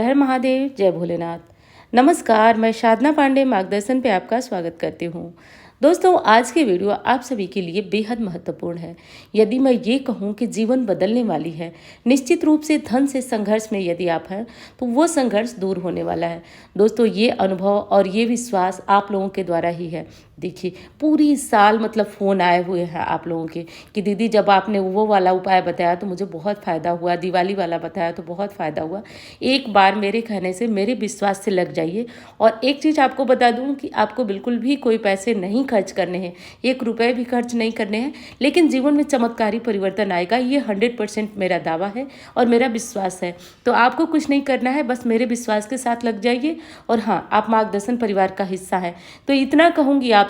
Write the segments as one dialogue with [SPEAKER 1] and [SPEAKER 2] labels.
[SPEAKER 1] हर महादेव, जय भोलेनाथ। नमस्कार, मैं साधना पांडे मार्गदर्शन पे आपका स्वागत करती हूँ। दोस्तों, आज की वीडियो आप सभी के लिए बेहद महत्वपूर्ण है। यदि मैं ये कहूँ कि जीवन बदलने वाली है, निश्चित रूप से धन से संघर्ष में यदि आप हैं तो वो संघर्ष दूर होने वाला है। दोस्तों, ये अनुभव और ये विश्वास आप लोगों के द्वारा ही है। देखिए, पूरी साल मतलब फ़ोन आए हुए हैं आप लोगों के कि दीदी जब आपने वो वाला उपाय बताया तो मुझे बहुत फ़ायदा हुआ, दिवाली वाला बताया तो बहुत फ़ायदा हुआ। एक बार मेरे कहने से, मेरे विश्वास से लग जाइए। और एक चीज़ आपको बता दूं कि आपको बिल्कुल भी कोई पैसे नहीं खर्च करने हैं, 1 रुपये भी खर्च नहीं करने हैं, लेकिन जीवन में चमत्कारी परिवर्तन आएगा। ये 100% मेरा दावा है और मेरा विश्वास है। तो आपको कुछ नहीं करना है, बस मेरे विश्वास के साथ लग जाइए। और हाँ, आप मार्गदर्शन परिवार का हिस्सा है, तो इतना कहूँगी आपसे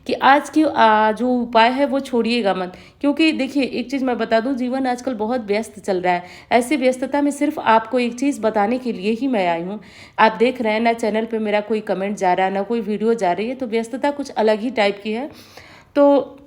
[SPEAKER 1] कि आज की जो उपाय है वो छोड़िएगा मत। क्योंकि देखिए, एक चीज़ मैं बता दूं, जीवन आजकल बहुत व्यस्त चल रहा है। ऐसे व्यस्तता में सिर्फ आपको एक चीज़ बताने के लिए ही मैं आई हूँ। आप देख रहे हैं ना, चैनल पे मेरा कोई कमेंट जा रहा है ना कोई वीडियो जा रही है, तो व्यस्तता कुछ अलग ही टाइप की है। तो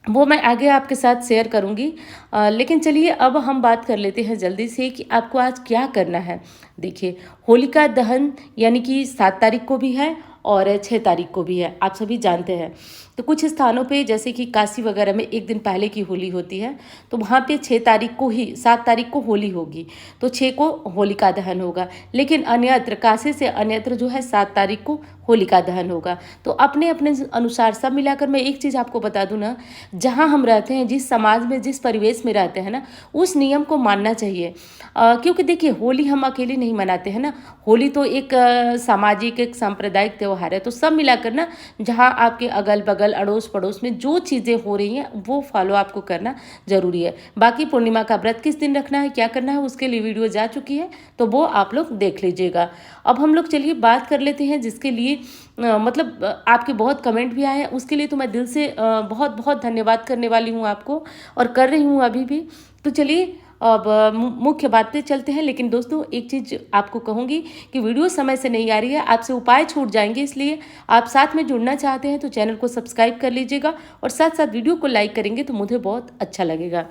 [SPEAKER 1] वो मैं आगे आपके साथ शेयर करूंगी। लेकिन चलिए, अब हम बात कर लेते हैं जल्दी से कि आपको आज क्या करना है। देखिए, होलिका दहन यानी कि 7 तारीख को भी है और 6 तारीख को भी है, आप सभी जानते हैं। तो कुछ स्थानों पे जैसे कि काशी वगैरह में एक दिन पहले की होली होती है, तो वहाँ पे 6 तारीख को ही, 7 तारीख को होली होगी, तो 6 को होलिका दहन होगा। लेकिन अन्यत्र, काशी से अन्यत्र जो है 7 तारीख को होलिका दहन होगा। तो अपने अपने अनुसार सब मिलाकर मैं एक चीज़ आपको बता दूं ना, जहाँ हम रहते हैं, जिस समाज में, जिस परिवेश में रहते हैं ना, उस नियम को मानना चाहिए। क्योंकि देखिए, होली हम अकेले नहीं मनाते हैं ना। होली तो एक सामाजिक, एक सांप्रदायिक त्यौहार है। तो सब मिलाकर ना, जहाँ आपके अगल बगल, अड़ोस पड़ोस में जो चीज़ें हो रही हैं वो फॉलो आपको करना जरूरी है। बाकी पूर्णिमा का व्रत किस दिन रखना है, क्या करना है, उसके लिए वीडियो जा चुकी है, तो वो आप लोग देख लीजिएगा। अब हम लोग चलिए बात कर लेते हैं, जिसके लिए मतलब आपके बहुत कमेंट भी आए हैं, उसके लिए तो मैं दिल से बहुत बहुत धन्यवाद करने वाली हूँ आपको, और कर रही हूँ अभी भी। तो चलिए, अब मुख्य बात पे चलते हैं। लेकिन दोस्तों, एक चीज़ आपको कहूँगी कि वीडियो समय से नहीं आ रही है, आपसे उपाय छूट जाएंगे, इसलिए आप साथ में जुड़ना चाहते हैं तो चैनल को सब्सक्राइब कर लीजिएगा और साथ साथ वीडियो को लाइक करेंगे तो मुझे बहुत अच्छा लगेगा।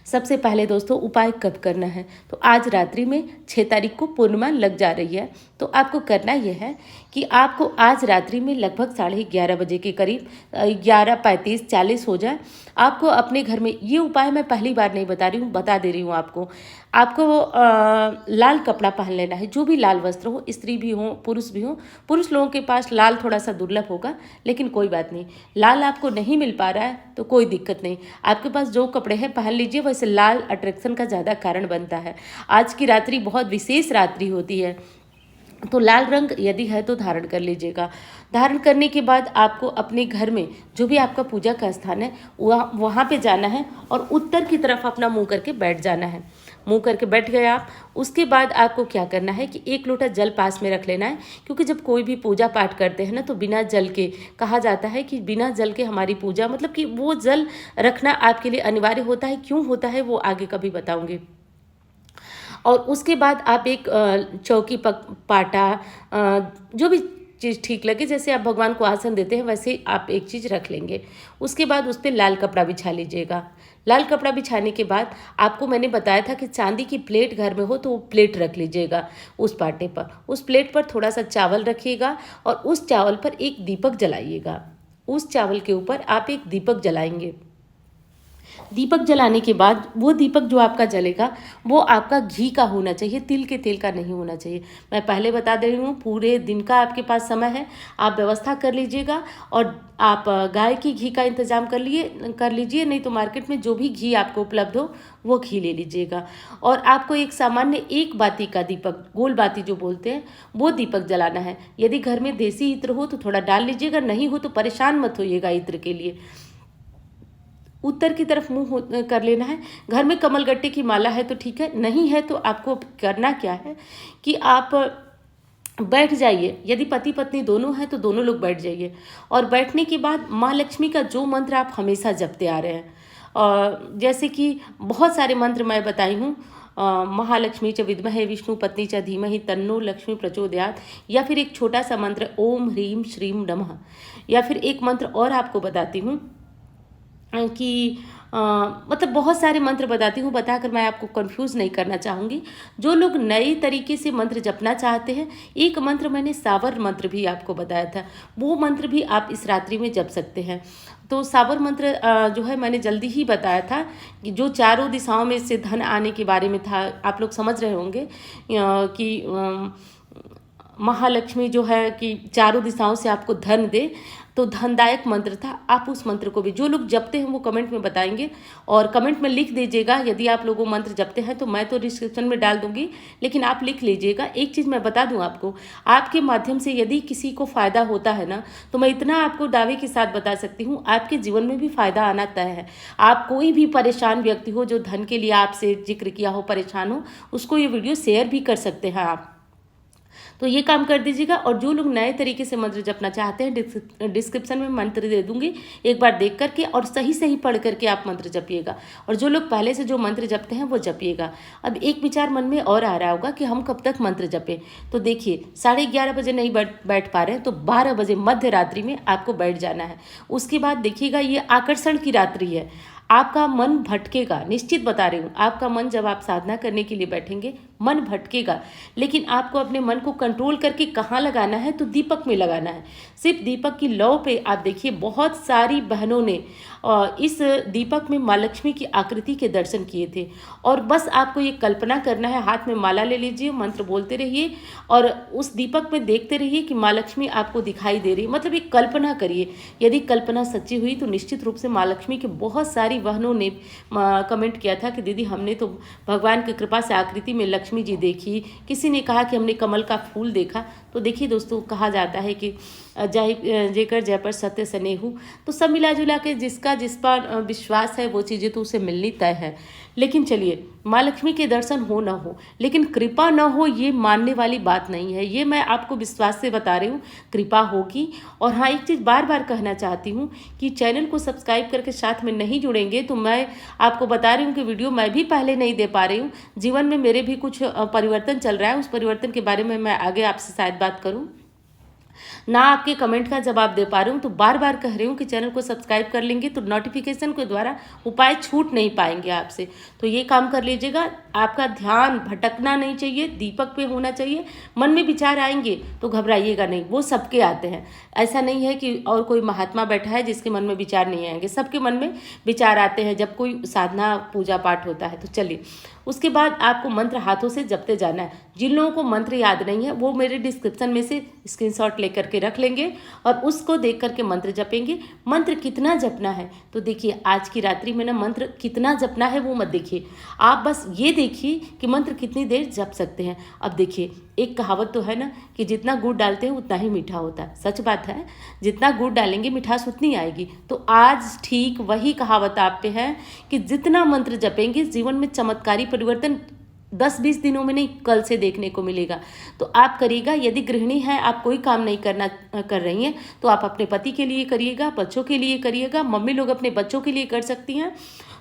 [SPEAKER 1] सबसे पहले दोस्तों, उपाय कब करना है, तो आज रात्रि में 6 तारीख को पूर्णिमा लग जा रही है। तो आपको करना यह है कि आपको आज रात्रि में लगभग 11:30 बजे के करीब, 11:35-40 हो जाए, आपको अपने घर में, ये उपाय मैं पहली बार नहीं बता रही हूँ, बता दे रही हूँ आपको। आपको लाल कपड़ा पहन लेना है, जो भी लाल वस्त्र हो, स्त्री भी हो पुरुष भी हो। पुरुष लोगों के पास लाल थोड़ा सा दुर्लभ होगा, लेकिन कोई बात नहीं। लाल आपको नहीं मिल पा रहा है तो कोई दिक्कत नहीं, आपके पास जो कपड़े हैं पहन लीजिए। वैसे लाल अट्रैक्शन का ज़्यादा कारण बनता है। आज की रात्रि बहुत विशेष रात्रि होती है, तो लाल रंग यदि है तो धारण कर लीजिएगा। धारण करने के बाद आपको अपने घर में जो भी आपका पूजा का स्थान है वहाँ पे जाना है और उत्तर की तरफ अपना मुंह करके बैठ जाना है। मुंह करके बैठ गए आप, उसके बाद आपको क्या करना है कि 1 लोटा जल पास में रख लेना है। क्योंकि जब कोई भी पूजा पाठ करते हैं ना, तो बिना जल के, कहा जाता है कि बिना जल के हमारी पूजा, मतलब कि वो जल रखना आपके लिए अनिवार्य होता है। क्यों होता है वो आगे कभी बताऊंगी। और उसके बाद आप एक चौकी पाटा, जो भी चीज़ ठीक लगे, जैसे आप भगवान को आसन देते हैं वैसे आप एक चीज़ रख लेंगे। उसके बाद उस पर लाल कपड़ा बिछा लीजिएगा। लाल कपड़ा बिछाने के बाद आपको मैंने बताया था कि चांदी की प्लेट घर में हो तो वो प्लेट रख लीजिएगा उस पाटे पर। उस प्लेट पर थोड़ा सा चावल रखिएगा और उस चावल पर एक दीपक जलाइएगा। उस चावल के ऊपर आप एक दीपक जलाएंगे। दीपक जलाने के बाद वो दीपक जो आपका जलेगा वो आपका घी का होना चाहिए, तिल के तेल का नहीं होना चाहिए। मैं पहले बता दे रही हूँ, पूरे दिन का आपके पास समय है, आप व्यवस्था कर लीजिएगा। और आप गाय की घी का इंतजाम कर लीजिए, नहीं तो मार्केट में जो भी घी आपको उपलब्ध हो वो घी ले लीजिएगा। और आपको एक सामान्य 1 बाती का दीपक, गोल बाती जो बोलते हैं, वो दीपक जलाना है। यदि घर में देसी इत्र हो तो थोड़ा डाल लीजिएगा, नहीं हो तो परेशान मत होइएगा इत्र के लिए। उत्तर की तरफ मुंह कर लेना है। घर में कमलगट्टे की माला है तो ठीक है, नहीं है तो आपको करना क्या है कि आप बैठ जाइए। यदि पति पत्नी दोनों हैं तो दोनों लोग बैठ जाइए। और बैठने के बाद माँ लक्ष्मी का जो मंत्र आप हमेशा जपते आ रहे हैं, जैसे कि बहुत सारे मंत्र मैं बताई हूँ, महालक्ष्मी च विद्महे विष्णु पत्नी च धीमहि तन्नो लक्ष्मी प्रचोदयात, या फिर एक छोटा सा मंत्र ओम ह्रीम श्रीम नमः, या फिर एक मंत्र और आपको बताती हूँ कि मतलब बहुत सारे मंत्र बताती हूँ, बताकर मैं आपको कंफ्यूज नहीं करना चाहूँगी। जो लोग नए तरीके से मंत्र जपना चाहते हैं, एक मंत्र मैंने सावर मंत्र भी आपको बताया था, वो मंत्र भी आप इस रात्रि में जप सकते हैं। तो सावर मंत्र जो है मैंने जल्दी ही बताया था कि जो चारों दिशाओं में से धन आने के बारे में था। आप लोग समझ रहे होंगे कि महालक्ष्मी जो है कि चारों दिशाओं से आपको धन दे, तो धनदायक मंत्र था। आप उस मंत्र को भी, जो लोग जपते हैं वो कमेंट में बताएंगे और कमेंट में लिख दीजिएगा। यदि आप लोग वो मंत्र जपते हैं तो मैं तो डिस्क्रिप्शन में डाल दूंगी, लेकिन आप लिख लीजिएगा। एक चीज़ मैं बता दूं आपको, आपके माध्यम से यदि किसी को फ़ायदा होता है ना, तो मैं इतना आपको दावे के साथ बता सकती हूँ, आपके जीवन में भी फ़ायदा आना तय है। आप कोई भी परेशान व्यक्ति हो जो धन के लिए आपसे जिक्र किया हो, परेशान हो, उसको ये वीडियो शेयर भी कर सकते हैं आप। तो ये काम कर दीजिएगा। और जो लोग नए तरीके से मंत्र जपना चाहते हैं, डिस्क्रिप्शन में मंत्र दे दूंगी, एक बार देख करके और सही सही पढ़ करके आप मंत्र जपिएगा। और जो लोग पहले से जो मंत्र जपते हैं वो जपिएगा। अब एक विचार मन में और आ रहा होगा कि हम कब तक मंत्र जपें। तो देखिए, 11:30 बजे नहीं बैठ पा रहे हैं तो 12 बजे मध्य रात्रि में आपको बैठ जाना है। उसके बाद देखिएगा, ये आकर्षण की रात्रि है, आपका मन भटकेगा, निश्चित बता रही हूँ। आपका मन, जब आप साधना करने के लिए बैठेंगे, मन भटकेगा, लेकिन आपको अपने मन को कंट्रोल करके कहाँ लगाना है, तो दीपक में लगाना है। सिर्फ दीपक की लौ पे आप देखिए, बहुत सारी बहनों ने इस दीपक में माँ लक्ष्मी की आकृति के दर्शन किए थे। और बस आपको ये कल्पना करना है, हाथ में माला ले लीजिए, मंत्र बोलते रहिए और उस दीपक में देखते रहिए कि माँ लक्ष्मी आपको दिखाई दे रही है। मतलब एक कल्पना करिए। यदि कल्पना सच्ची हुई तो निश्चित रूप से माँ लक्ष्मी की बहुत सारी बहनों ने कमेंट किया था कि दीदी हमने तो भगवान की कृपा से आकृति में लक्ष्मी जी देखी। किसी ने कहा कि हमने कमल का फूल देखा। तो देखिए दोस्तों, कहा जाता है कि जेकर जय पर सत्य स्नेहु, तो सब मिला जुला के जिसका जिस पर विश्वास है वो चीज़ें तो उसे मिलनी तय है। लेकिन चलिए, माँ लक्ष्मी के दर्शन हो ना हो, लेकिन कृपा ना हो ये मानने वाली बात नहीं है। ये मैं आपको विश्वास से बता रही हूँ, कृपा होगी। और हाँ, एक चीज़ बार बार कहना चाहती हूँ कि चैनल को सब्सक्राइब करके साथ में नहीं जुड़ेंगे तो मैं आपको बता रही हूँ कि वीडियो मैं भी पहले नहीं दे पा रही हूँ। जीवन में मेरे भी कुछ परिवर्तन चल रहा है, उस परिवर्तन के बारे में मैं आगे आपसे शायद बात करूँ ना। आपके कमेंट का जवाब दे पा रही हूँ तो बार बार कह रही हूँ कि चैनल को सब्सक्राइब कर लेंगे तो नोटिफिकेशन के द्वारा उपाय छूट नहीं पाएंगे आपसे। तो ये काम कर लीजिएगा। आपका ध्यान भटकना नहीं चाहिए, दीपक पे होना चाहिए। मन में विचार आएंगे तो घबराइएगा नहीं, वो सबके आते हैं। ऐसा नहीं है कि और कोई महात्मा बैठा है जिसके मन में विचार नहीं आएंगे, सबके मन में विचार आते हैं जब कोई साधना पूजा पाठ होता है। तो चलिए, उसके बाद आपको मंत्र हाथों से जपते जाना है। जिन लोगों को मंत्र याद नहीं है वो मेरे डिस्क्रिप्शन में से स्क्रीनशॉट लेकर के रख लेंगे और उसको देख करके मंत्र जपेंगे। मंत्र कितना जपना है तो देखिए, आज की रात्रि में ना मंत्र कितना जपना है वो मत देखिए, आप बस ये देखिए कि मंत्र कितनी देर जप सकते हैं। अब देखिए, एक कहावत तो है ना कि जितना गुड़ डालते हैं उतना ही मीठा होता है। सच बात है, जितना गुड़ डालेंगे मिठास उतनी आएगी। तो आज ठीक वही कहावत आप पे है कि जितना मंत्र जपेंगे जीवन में चमत्कारी परिवर्तन 10-20 दिनों में नहीं, कल से देखने को मिलेगा। तो आप करिएगा। यदि गृहिणी है, आप कोई काम नहीं कर रही हैं, तो आप अपने पति के लिए करिएगा, बच्चों के लिए करिएगा। मम्मी लोग अपने बच्चों के लिए कर सकती हैं।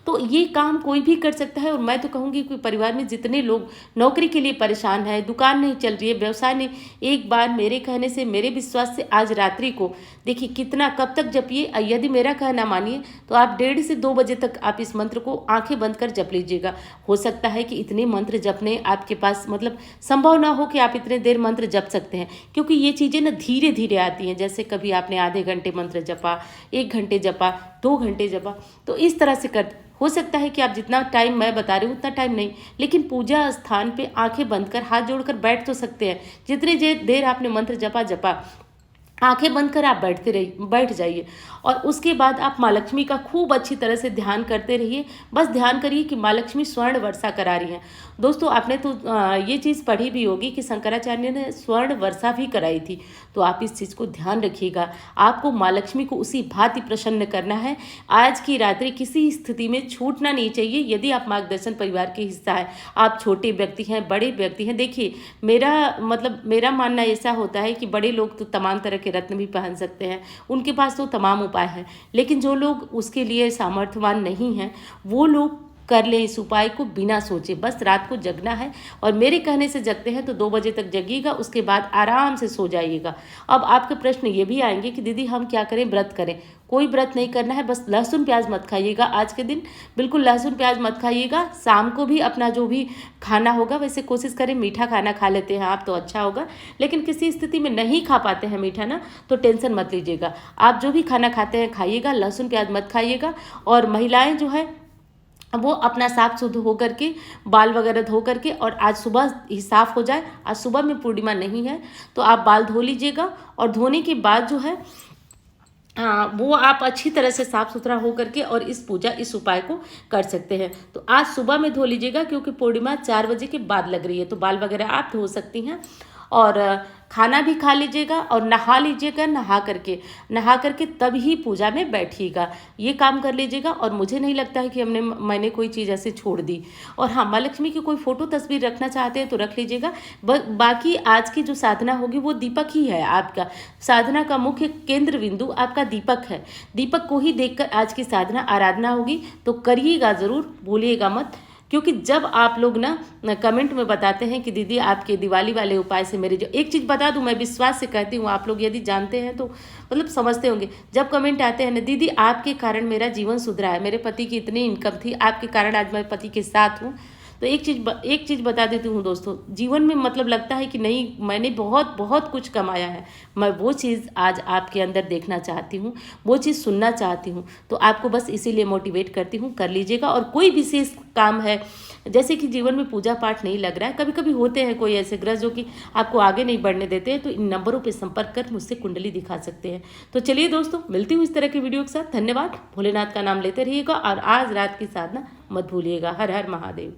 [SPEAKER 1] तो ये काम कोई भी कर सकता है। और मैं तो कहूँगी कि परिवार में जितने लोग नौकरी के लिए परेशान हैं, दुकान नहीं चल रही है, व्यवसाय नहीं, एक बार मेरे कहने से, मेरे विश्वास से आज रात्रि को देखिए कितना, कब तक जपिए। यदि मेरा कहना मानिए तो आप 1:30 से 2 बजे तक आप इस मंत्र को आंखें बंद कर जप लीजिएगा। हो सकता है कि इतने मंत्र जपने आपके पास मतलब संभव ना हो कि आप इतने देर मंत्र जप सकते हैं, क्योंकि ये चीज़ें ना धीरे धीरे आती हैं। जैसे कभी आपने आधे घंटे मंत्र जपा, 1 घंटे जपा, 2 घंटे जपा, तो इस तरह से हो सकता है कि आप जितना टाइम मैं बता रही हूँ उतना टाइम नहीं, लेकिन पूजा स्थान पे आंखें बंद कर हाथ जोड़कर बैठ तो सकते हैं। जितनी देर आपने मंत्र जपा आंखें बंद कर आप बैठ जाइए। और उसके बाद आप माँ लक्ष्मी का खूब अच्छी तरह से ध्यान करते रहिए। बस ध्यान करिए कि माँ लक्ष्मी स्वर्ण वर्षा करा रही हैं। दोस्तों, आपने तो ये चीज़ पढ़ी भी होगी कि शंकराचार्य ने स्वर्ण वर्षा भी कराई थी। तो आप इस चीज़ को ध्यान रखिएगा। आपको माँ लक्ष्मी को उसी भांति प्रसन्न करना है। आज की रात्रि किसी स्थिति में छूटना नहीं चाहिए। यदि आप मार्गदर्शन परिवार के हिस्सा है, आप छोटे व्यक्ति हैं, बड़े व्यक्ति हैं, देखिए मेरा मानना ऐसा होता है कि बड़े लोग तो तमाम तरह के रत्न भी पहन सकते हैं, उनके पास तो तमाम उपाय हैं। लेकिन जो लोग उसके लिए सामर्थ्यवान नहीं हैं, वो लोग कर ले इस उपाय को बिना सोचे। बस रात को जगना है और मेरे कहने से जगते हैं तो 2 बजे तक जगिएगा, उसके बाद आराम से सो जाइएगा। अब आपके प्रश्न ये भी आएंगे कि दीदी हम क्या करें, व्रत करें। कोई व्रत नहीं करना है, बस लहसुन प्याज मत खाइएगा आज के दिन, बिल्कुल लहसुन प्याज मत खाइएगा। शाम को भी अपना जो भी खाना होगा, वैसे कोशिश करें मीठा खाना खा लेते हैं आप तो अच्छा होगा, लेकिन किसी स्थिति में नहीं खा पाते हैं मीठा ना, तो टेंशन मत लीजिएगा। आप जो भी खाना खाते हैं खाइएगा, लहसुन प्याज मत खाइएगा। और महिलाएं जो है वो अपना साफ शुद्ध हो करके, बाल वगैरह धो करके, और आज सुबह ही साफ हो जाए, आज सुबह में पूर्णिमा नहीं है तो आप बाल धो लीजिएगा। और धोने के बाद जो है वो आप अच्छी तरह से साफ सुथरा हो करके और इस उपाय को कर सकते हैं। तो आज सुबह में धो लीजिएगा, क्योंकि पूर्णिमा 4 बजे के बाद लग रही है, तो बाल वगैरह आप धो सकती हैं। और खाना भी खा लीजिएगा और नहा लीजिएगा। नहा करके तभी पूजा में बैठिएगा, ये काम कर लीजिएगा। और मुझे नहीं लगता है कि मैंने कोई चीज़ ऐसे छोड़ दी। और हाँ, माँ लक्ष्मी की कोई फोटो तस्वीर रखना चाहते हैं तो रख लीजिएगा। बाकी आज की जो साधना होगी वो दीपक ही है आपका। साधना का मुख्य केंद्र बिंदु आपका दीपक है। दीपक को ही देखकर आज की साधना आराधना होगी, तो करिएगा ज़रूर, भूलिएगा मत। क्योंकि जब आप लोग ना कमेंट में बताते हैं कि दीदी आपके दिवाली वाले उपाय से मेरे, जो एक चीज़ बता दूं, मैं विश्वास से कहती हूँ, आप लोग यदि जानते हैं तो मतलब समझते होंगे। जब कमेंट आते हैं ना, दीदी आपके कारण मेरा जीवन सुधरा है, मेरे पति की इतनी इनकम थी, आपके कारण आज मैं पति के साथ हूँ, तो एक चीज़ बता देती हूँ दोस्तों, जीवन में मतलब लगता है कि नहीं, मैंने बहुत बहुत कुछ कमाया है, मैं वो चीज़ आज आपके अंदर देखना चाहती हूँ, वो चीज़ सुनना चाहती हूँ। तो आपको बस इसीलिए मोटिवेट करती हूँ, कर लीजिएगा। और कोई विशेष काम है, जैसे कि जीवन में पूजा पाठ नहीं लग रहा है, कभी कभी होते हैं कोई ऐसे ग्रह जो कि आपको आगे नहीं बढ़ने देते हैं, तो इन नंबरों पर संपर्क कर मुझसे कुंडली दिखा सकते हैं। तो चलिए दोस्तों, मिलती हूँ इस तरह की वीडियो के साथ। धन्यवाद। भोलेनाथ का नाम लेते रहिएगा और आज रात की साधना मत भूलिएगा। हर हर महादेव।